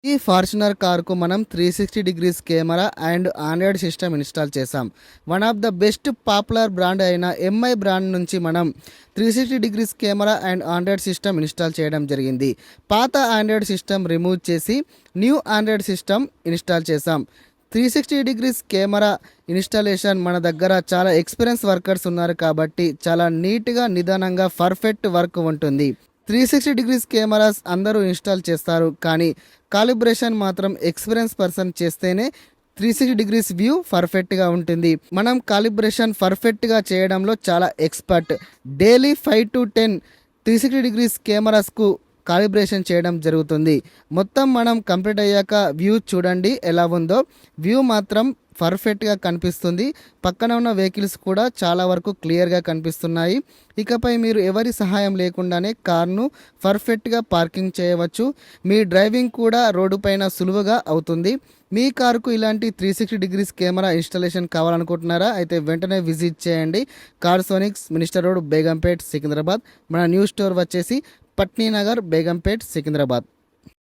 ఈ ఫార్చునర్ కార్కు మనం 360 degrees camera and Android system install చేసాం. One of the best popular brand అయిన ఎంఐ బ్రాండ్ నుంచి మనం 360 degrees camera and Android system install చేయడం జరిగింది. పాత ఆండ్రాయిడ్ సిస్టమ్ రిమూవ్ చేసి న్యూ ఆండ్రాయిడ్ సిస్టమ్ ఇన్స్టాల్ చేసాం. 360 డిగ్రీస్ కెమెరా ఇన్స్టాలేషన్ మన దగ్గర చాలా ఎక్స్పీరియన్స్ వర్కర్స్ ఉన్నారు కాబట్టి చాలా నీట్గా నిదానంగా పర్ఫెక్ట్ వర్క్ ఉంటుంది. 360 డిగ్రీస్ కెమెరాస్ అందరూ ఇన్స్టాల్ చేస్తారు, కానీ కాలిబ్రేషన్ మాత్రం ఎక్స్పీరియన్స్ పర్సన్ చేస్తేనే 360 డిగ్రీస్ వ్యూ పర్ఫెక్ట్గా ఉంటుంది. మనం కాలిబ్రేషన్ పర్ఫెక్ట్గా చేయడంలో చాలా ఎక్స్పర్ట్. డైలీ 5 to 10 360 డిగ్రీస్ కెమెరాస్కు కాలిబ్రేషన్ చేయడం జరుగుతుంది. మొత్తం మనం కంప్లీట్ అయ్యాక వ్యూ చూడండి ఎలా ఉందో. వ్యూ మాత్రం పర్ఫెక్ట్గా కనిపిస్తుంది. పక్కన ఉన్న వెహికల్స్ కూడా చాలా వరకు క్లియర్గా కనిపిస్తున్నాయి. ఇకపై మీరు ఎవరి సహాయం లేకుండానే కార్ను పర్ఫెక్ట్గా పార్కింగ్ చేయవచ్చు. మీ డ్రైవింగ్ కూడా రోడ్డు పైన సులువుగా అవుతుంది. మీ కారుకు ఇలాంటి 360 డిగ్రీస్ కెమెరా ఇన్స్టాలేషన్ కావాలనుకుంటున్నారా? అయితే వెంటనే విజిట్ చేయండి. కార్సోనిక్స్, మినిస్టర్ రోడ్, బేగంపేట్, సికింద్రాబాద్. మన న్యూ స్టోర్ వచ్చేసి పట్నీ నగర్, బేగంపేట్, సికింద్రాబాద్.